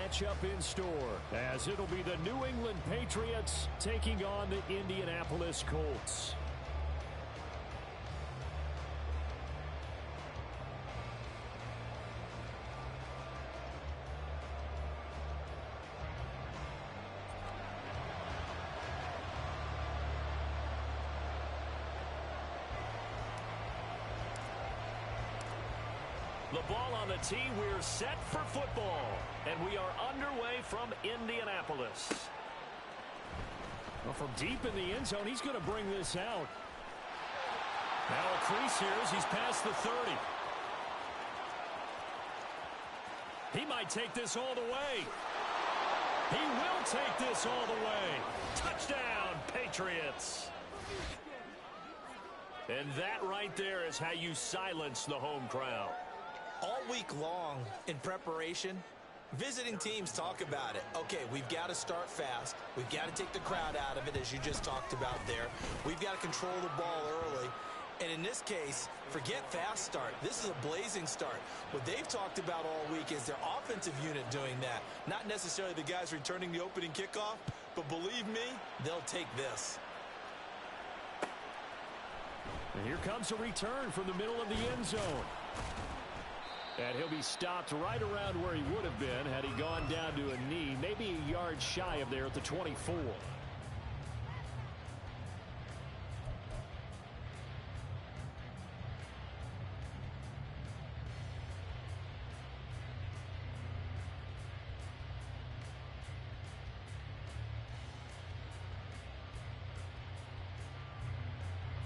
matchup in store, as it'll be the New England Patriots taking on the Indianapolis Colts. The ball on the tee. We're set for football. And we are underway from Indianapolis. Well, from deep in the end zone, he's going to bring this out. Now a crease here as he's past the 30. He might take this all the way. He will take this all the way. Touchdown, Patriots. And that right there is how you silence the home crowd. All week long in preparation, visiting teams talk about it. Okay, we've got to start fast. We've got to take the crowd out of it, as you just talked about there. We've got to control the ball early. And in this case, forget fast start. This is a blazing start. What they've talked about all week is their offensive unit doing that. Not necessarily the guys returning the opening kickoff, but believe me, they'll take this. And here comes a return from the middle of the end zone. And he'll be stopped right around where he would have been had he gone down to a knee, maybe a yard shy of there at the 24.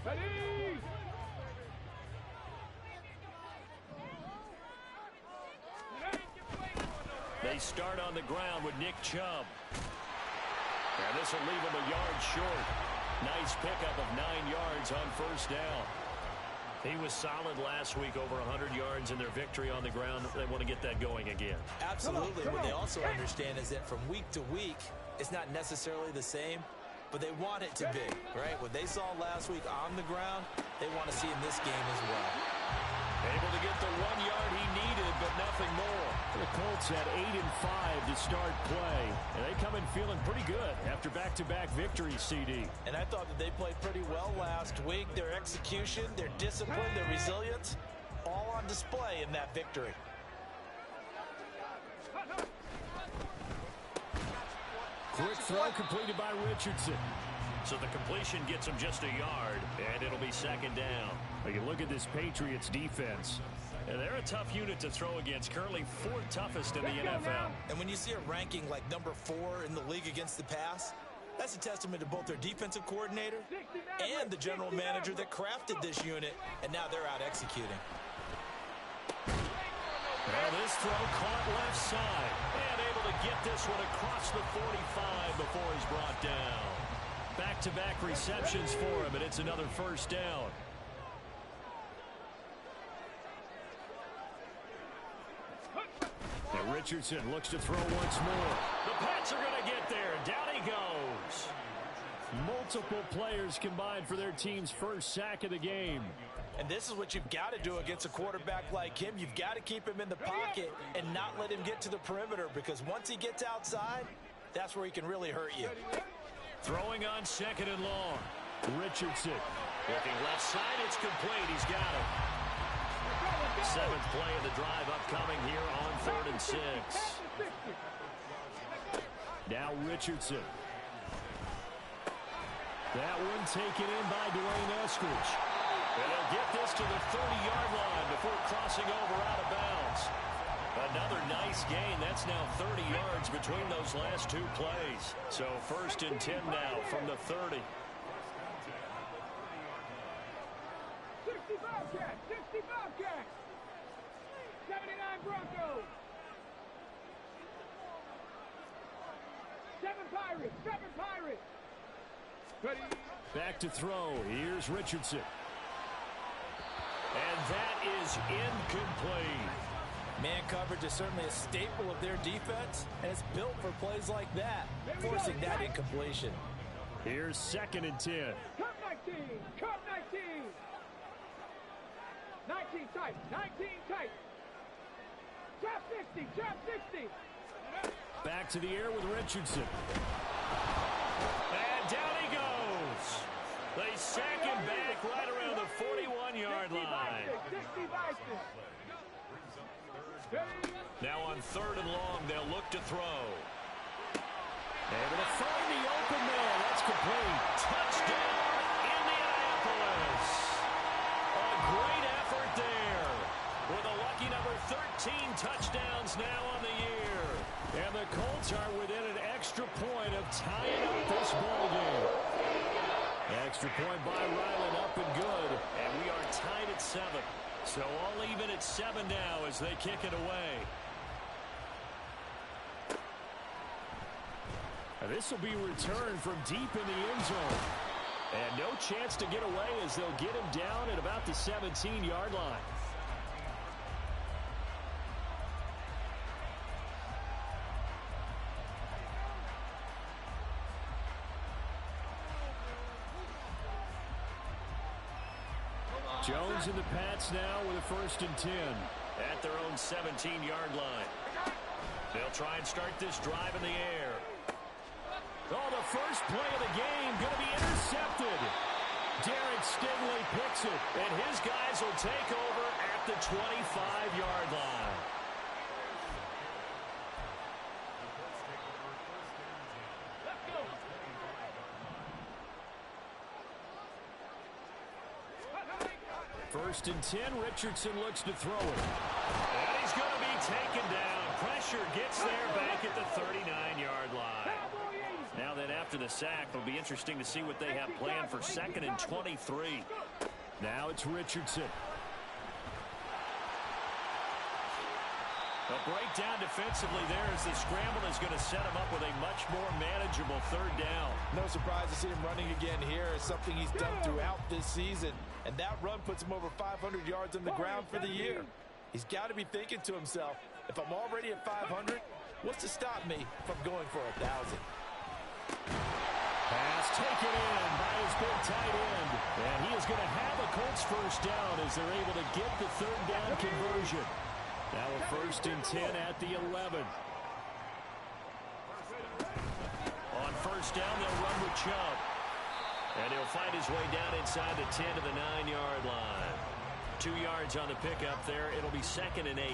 Ready? They start on the ground with Nick Chubb. And this will leave him a yard short. Nice pickup of 9 yards on first down. He was solid last week, over 100 yards in their victory on the ground. They want to get that going again. Absolutely. What they also understand is that from week to week, it's not necessarily the same, but they want it to be, right? What they saw last week on the ground, they want to see in this game as well. Able to get the 1 yard he needed, but nothing more. The Colts had 8 and 5 to start play, and they come in feeling pretty good after back-to-back victories, CD. And I thought that they played pretty well last week. Their execution, their discipline, their resilience, all on display in that victory. Quick throw completed by Richardson. So the completion gets him just a yard, and it'll be second down. Well, you look at this Patriots defense. And they're a tough unit to throw against, currently 4th toughest in the NFL. And when you see a ranking like number 4 in the league against the pass, that's a testament to both their defensive coordinator and the general manager that crafted this unit, and now they're out executing. Well, this throw caught left side, and able to get this one across the 45 before he's brought down. Back-to-back receptions for him, and it's another first down. And Richardson looks to throw once more. The Pats are going to get there. Down he goes. Multiple players combined for their team's first sack of the game. And this is what you've got to do against a quarterback like him. You've got to keep him in the pocket and not let him get to the perimeter, because once he gets outside, that's where he can really hurt you. Throwing on 2nd and long. Richardson. Looking left side, it's complete. He's got it. 7th play of the drive upcoming here on 3rd and 6. Now Richardson. That one taken in by Dwayne Eskridge. And he'll get this to the 30-yard line before crossing over out of bounds. Another nice gain. That's now 30 yards between those last 2 plays. So 1st and 10 now from the 30. 65 catch, 65 catch. 79 Broncos. 7 Pirates, 7 Pirates. Ready. Back to throw. Here's Richardson. And that is incomplete. Man coverage is certainly a staple of their defense, and it's built for plays like that, forcing that incompletion. Here's 2nd and 10. Cut 19, cut 19. 19 tight, 19 tight. Trap 60, trap 60. back to the air with Richardson. And down he goes. They sack him back right around the 41-yard line. Now on 3rd and long, they'll look to throw. Able to find the open man. That's complete. Touchdown, Indianapolis. A great effort there. With a lucky number 13 touchdowns now on the year. And the Colts are within an extra point of tying up this ball game. Extra point by Ryland, up and good. And we are tied at 7. So all even at 7 now as they kick it away. This will be returned from deep in the end zone. And no chance to get away as they'll get him down at about the 17-yard line. Jones and the Pats now with a 1st and 10. At their own 17-yard line. They'll try and start this drive in the air. Oh, the first play of the game going to be intercepted. Derek Stingley picks it. And his guys will take over at the 25-yard line. First and 10, Richardson looks to throw it. And he's going to be taken down. Pressure gets there back at the 39-yard line. Now then, after the sack, it'll be interesting to see what they have planned for 2nd and 23. Now it's Richardson. A breakdown defensively there as the scramble is going to set him up with a much more manageable 3rd down. No surprise to see him running again here. It's something he's done throughout this season. And that run puts him over 500 yards on the ground for the year. He's got to be thinking to himself, if I'm already at 500, what's to stop me from going for 1,000? Pass taken in by his big tight end. And he is going to have a Colts 1st down as they're able to get the 3rd down conversion. Now a 1st and 10 at the 11. On 1st down, they'll run with Chubb. And he'll find his way down inside the 10 to the 9-yard line. 2 yards on the pickup there. It'll be 2nd and 8.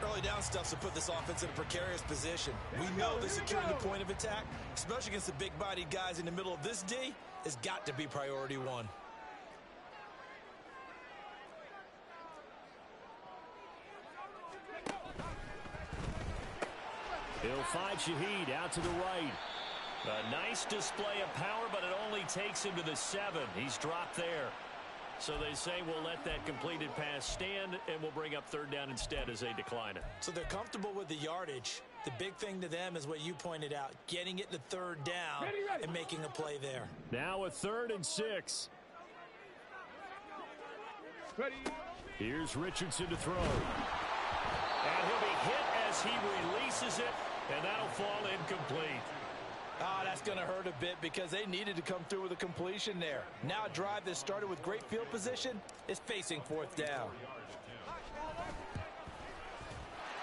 Early down stuff to put this offense in a precarious position. We know that securing the point of attack, especially against the big-bodied guys in the middle of this D, has got to be priority 1. He'll find Shaheed out to the right. A nice display of power, but it only takes him to the 7. He's dropped there. So they say we'll let that completed pass stand, and we'll bring up 3rd down instead as they decline it. So they're comfortable with the yardage. The big thing to them is what you pointed out, getting it to 3rd down and making a play there. Now a 3rd and 6. Here's Richardson to throw. And he'll be hit as he releases it, and that'll fall incomplete. That's going to hurt a bit because they needed to come through with a completion there. Now a drive that started with great field position is facing 4th down.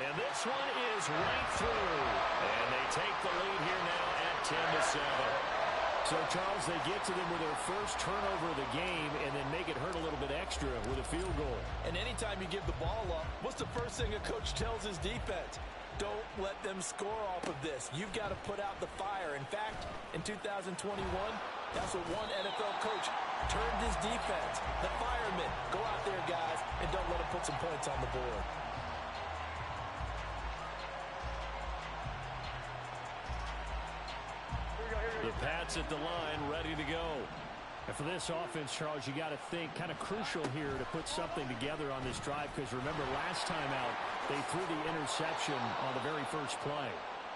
And this one is right through. And they take the lead here now at 10-7. So, Charles, they get to them with their first turnover of the game and then make it hurt a little bit extra with a field goal. And anytime you give the ball up, what's the first thing a coach tells his defense? Don't let them score off of this. You've got to put out the fire. In fact, in 2021, that's what one NFL coach turned his defense. The firemen. Go out there, guys, and don't let them put some points on the board. The Pats at the line, ready to go. And for this offense, Charles, you got to think kind of crucial here to put something together on this drive because remember last time out they threw the interception on the very first play.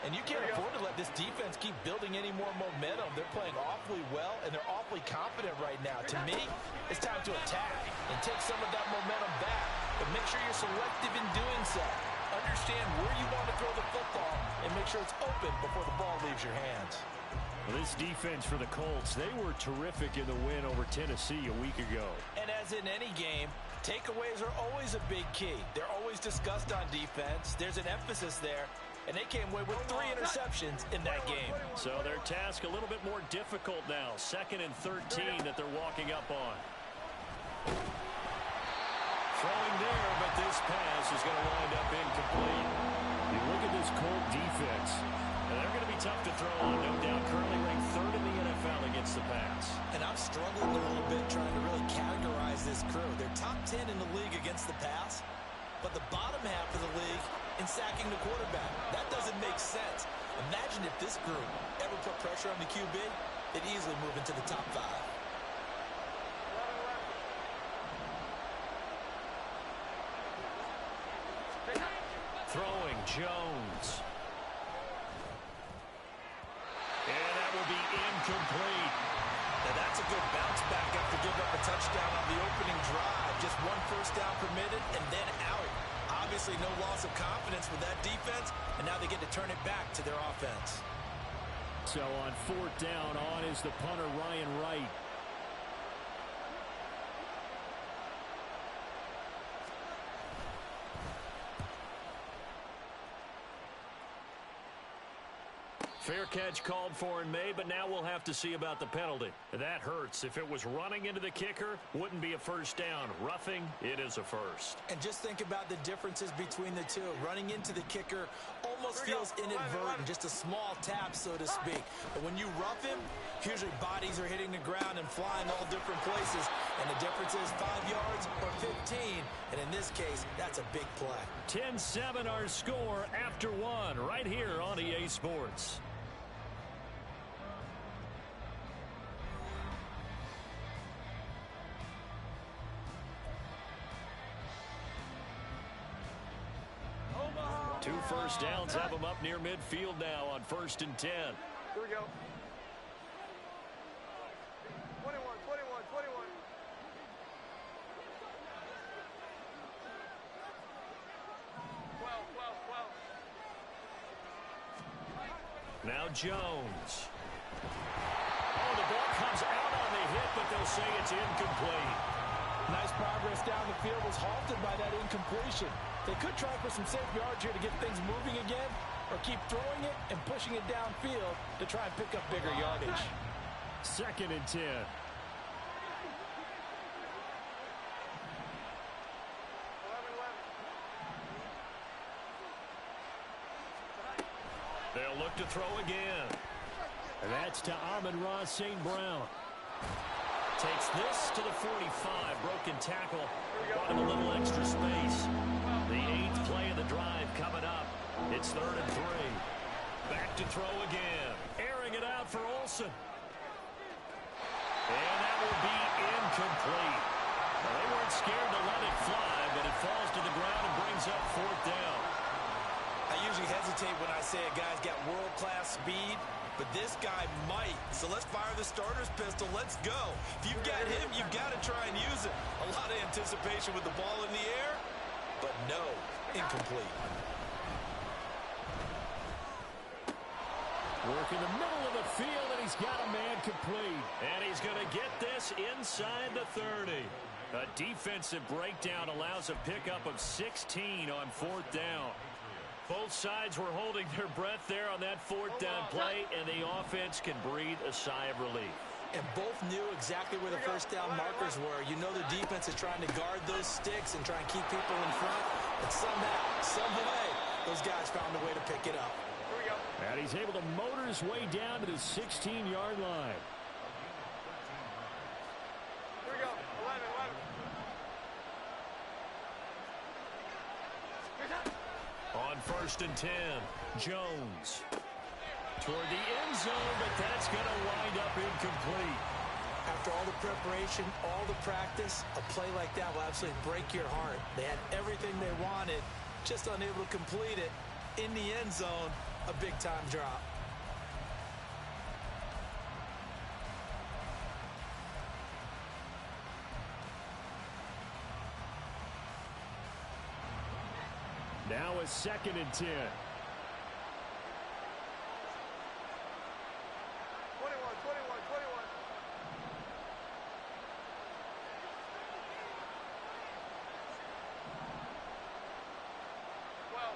And you can't afford to let this defense keep building any more momentum. They're playing awfully well, and they're awfully confident right now. To me, it's time to attack and take some of that momentum back, but make sure you're selective in doing so. Understand where you want to throw the football and make sure it's open before the ball leaves your hands. Well, this defense for the Colts, they were terrific in the win over Tennessee a week ago. And as in any game, takeaways are always a big key. They're always discussed on defense. There's an emphasis there. and they came away with 3 interceptions in that game. So their task a little bit more difficult now. 2nd and 13 that they're walking up on. Throwing there, but this pass is going to wind up incomplete. You look at this Colt defense. And they're going to be tough to throw on, no doubt. Currently ranked 3rd in the NFL against the pass. And I'm struggling a little bit trying to really categorize this crew. They're top 10 in the league against the pass, but the bottom half of the league in sacking the quarterback. That doesn't make sense. Imagine if this group ever put pressure on the QB, they'd easily move into the top 5. Throwing Jones. And that will be incomplete. Now that's a good bounce back after giving up a touchdown on the opening drive. Just 1 first down permitted and then out. Obviously no loss of confidence with that defense, and now they get to turn it back to their offense. So on 4th down, on is the punter, Ryan Wright. Fair catch called for and made, but now we'll have to see about the penalty. That hurts. If it was running into the kicker, wouldn't be a first down. Roughing, it is a first. And just think about the differences between the two. Running into the kicker almost feels inadvertent, just a small tap, so to speak. But when you rough him, usually bodies are hitting the ground and flying all different places. And the difference is 5 yards or 15. And in this case, that's a big play. 10-7 our score after 1 right here on EA Sports. Two first downs have them up near midfield now on 1st and 10. Here we go. 21, 21, 21. Now Jones. Oh, the ball comes out on the hit, but they'll say it's incomplete. Nice progress down the field was halted by that incompletion. They could try for some safe yards here to get things moving again, or keep throwing it and pushing it downfield to try and pick up bigger yardage. 2nd and 10. They'll look to throw again. And that's to Amon-Ra St. Brown. Takes this to the 45. Broken tackle. Brought him a little extra space. The 8th play of the drive coming up. It's 3rd and 3. Back to throw again. Airing it out for Olsen. And that will be incomplete. Well, they weren't scared to let it fly, but it falls to the ground and brings up 4th down. I usually hesitate when I say a guy's got world-class speed, but this guy might. So let's fire the starter's pistol. Let's go. If you've got him, you've got to try and use it. A lot of anticipation with the ball in the air, but no, incomplete. Work in the middle of the field, and he's got a man complete. And he's going to get this inside the 30. A defensive breakdown allows a pickup of 16 on 4th down. Both sides were holding their breath there on that 4th down play, and the offense can breathe a sigh of relief. And both knew exactly where the first down markers were. You know the defense is trying to guard those sticks and try and keep people in front. But somehow, some way, those guys found a way to pick it up. And he's able to motor his way down to the 16-yard line. Here we go. 11, 11. On 1st and 10, Jones. Toward the end zone, but that's going to wind up incomplete. After all the preparation, all the practice, a play like that will absolutely break your heart. They had everything they wanted, just unable to complete it. In the end zone, a big-time drop. Now a 2nd and 10. 21, 21, 21. Well.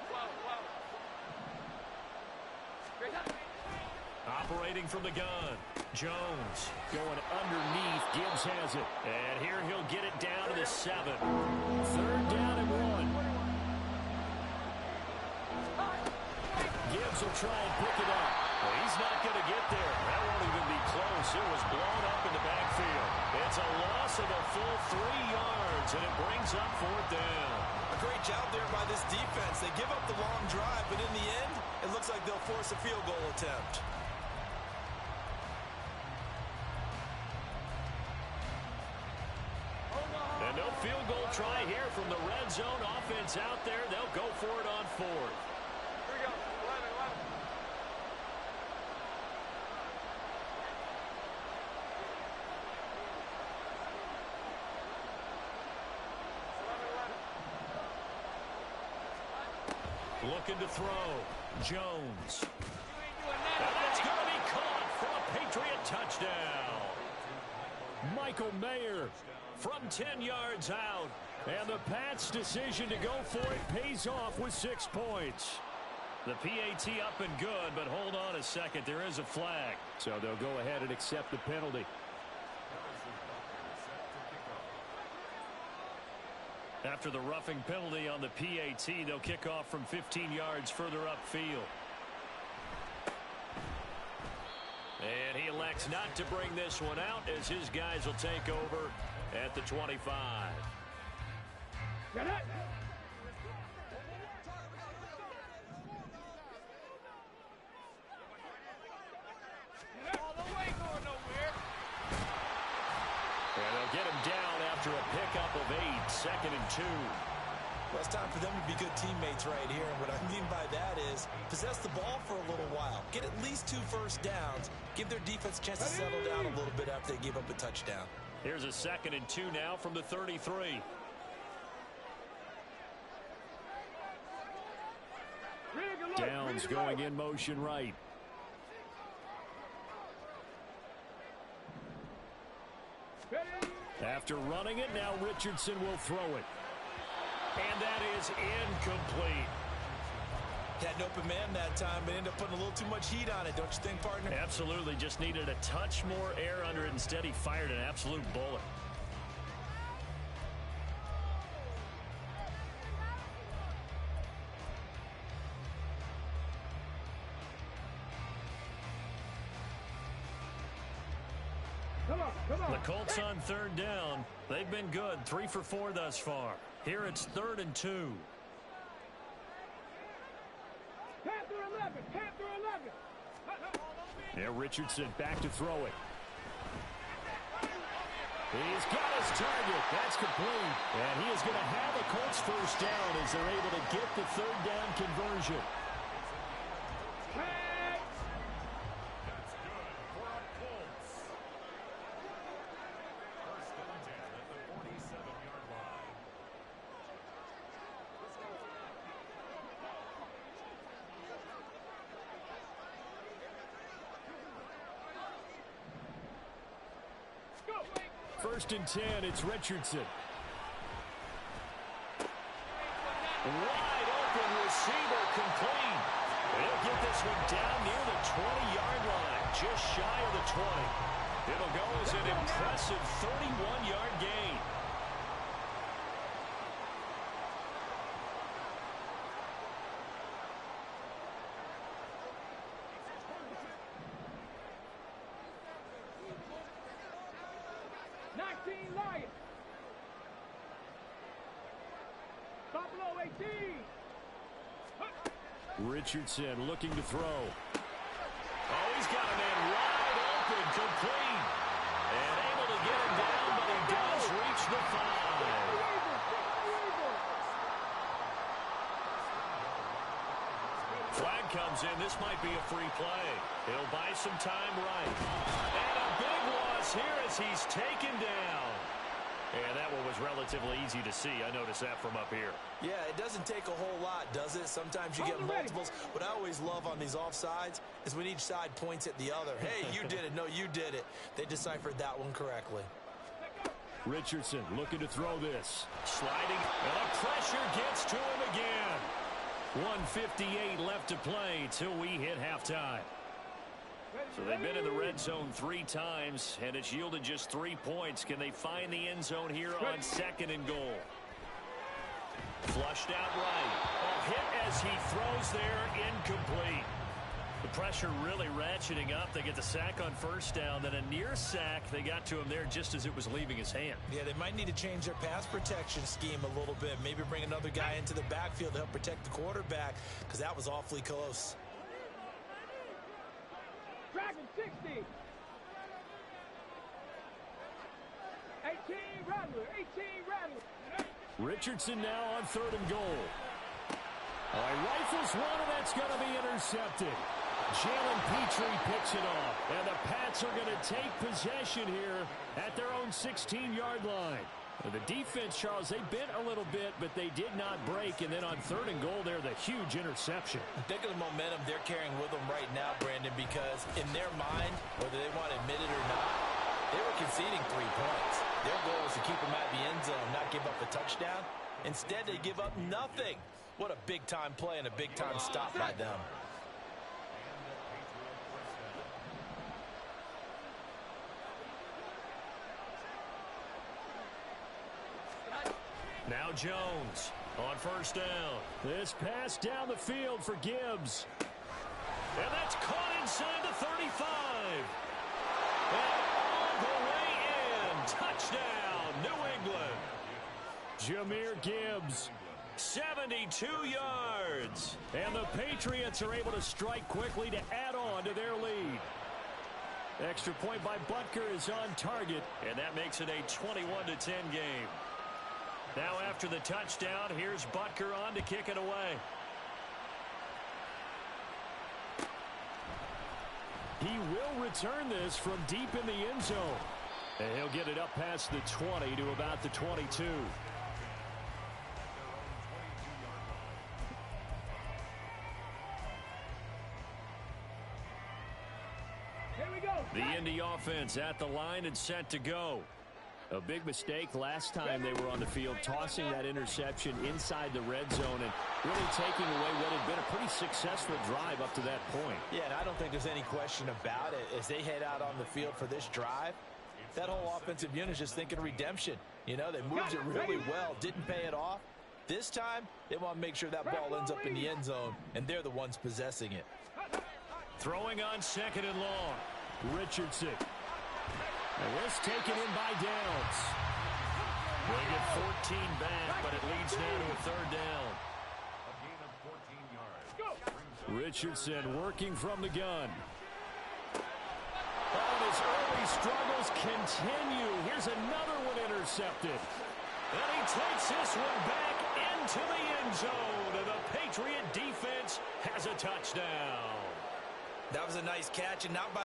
Operating from the gun. Jones. Going underneath. Gibbs has it. And here he'll get it down to the 7. 3rd down and 1. Gibbs will try and pick it up. Well, he's not going to get there. That won't even be close. It was blown up in the backfield. It's a loss of a full 3 yards, and it brings up 4th down. A great job there by this defense. They give up the long drive, but in the end, it looks like they'll force a field goal attempt. And no field goal try here from the red zone. Offense out there. They'll go for it on 4th. Here we go. 11. Looking to throw. Jones. And that's going to be caught for a Patriot touchdown. Michael Mayer From 10 yards out. And the Pats' decision to go for it pays off with 6 points. The PAT up and good, but hold on a second. There is a flag. So they'll go ahead and accept the penalty. After the roughing penalty on the PAT, they'll kick off from 15 yards further upfield. And he elects not to bring this one out as his guys will take over at the 25. Get it. All the way, going nowhere. And they'll get him down after a pickup of 8, 2nd and 2. Well, it's time for them to be good teammates right here. And what I mean by that is possess the ball for a little while. Get at least 2 first downs. Give their defense a chance to settle down a little bit after they give up a touchdown. Here's a 2nd and 2 now from the 33. Downs going in motion right. After running it, now Richardson will throw it. And that is incomplete. Had an open man that time, but ended up putting a little too much heat on it, don't you think, partner? Absolutely. Just needed a touch more air under it. Instead, he fired an absolute bullet. The Colts on 3rd down. They've been good. 3 for 4 thus far. Here it's 3rd and 2. Panther 11. Panther 11. Yeah, Richardson back to throw it. He's got his target. That's complete. And he is going to have a Colts first down as they're able to get the 3rd down conversion. First and 10, it's Richardson. Wide open receiver complete. He'll get this one down near the 20-yard line, just shy of the 20. It'll go as an impressive 31-yard gain. Richardson looking to throw. Oh, he's got a man wide open, complete. And able to get him down, but he does reach the 5. Flag comes in. This might be a free play. He'll buy some time right. And a big loss here as he's taken down. And that one was relatively easy to see. I noticed that from up here. Yeah, it doesn't take a whole lot, does it? Sometimes you get multiples. What I always love on these offsides is when each side points at the other. Hey, you did it. No, you did it. They deciphered that one correctly. Richardson looking to throw this. Sliding. And the pressure gets to him again. 1:58 left to play till we hit halftime. So they've been in the red zone 3 times, and it's yielded just 3 points. Can they find the end zone here on 2nd and goal? Flushed out right. Oh, hit as he throws there, incomplete. The pressure really ratcheting up. They get the sack on 1st down, then a near sack. They got to him there just as it was leaving his hand. Yeah, they might need to change their pass protection scheme a little bit. Maybe bring another guy into the backfield to help protect the quarterback, because that was awfully close. Dragon 60. 18 Rattler. 18 Rattler. Richardson now on 3rd and goal. Oh, he rifles one, and that's going to be intercepted. Jalen Petrie picks it off, and the Pats are going to take possession here at their own 16-yard line. The defense, Charles, they bent a little bit, but they did not break. And then on 3rd and goal there, the huge interception. Think of the momentum they're carrying with them right now, Brandon, because in their mind, whether they want to admit it or not, they were conceding 3 points. Their goal is to keep them at the end zone, not give up a touchdown. Instead, they give up nothing. What a big-time play and a big-time stop by them. Now Jones on 1st down. This pass down the field for Gibbs. And that's caught inside the 35. And all the way in. Touchdown, New England. Jahmyr Gibbs. 72 yards. And the Patriots are able to strike quickly to add on to their lead. Extra point by Butker is on target. And that makes it a 21-10 game. Now after the touchdown, here's Butker on to kick it away. He will return this from deep in the end zone. And he'll get it up past the 20 to about the 22. Here we go. The Indy offense at the line and set to go. A big mistake last time they were on the field, tossing that interception inside the red zone and really taking away what had been a pretty successful drive up to that point. Yeah, and I don't think there's any question about it. As they head out on the field for this drive, that whole offensive unit is just thinking redemption. You know, they moved it really well, didn't pay it off. This time, they want to make sure that ball ends up in the end zone, and they're the ones possessing it. Throwing on 2nd and long. Richardson. And this taken in by Downs. They get 14 back, but it leads now to a 3rd down. Richardson working from the gun. Oh, his early struggles continue. Here's another one intercepted. And he takes this one back into the end zone. And the Patriot defense has a touchdown. That was a nice catch, and not by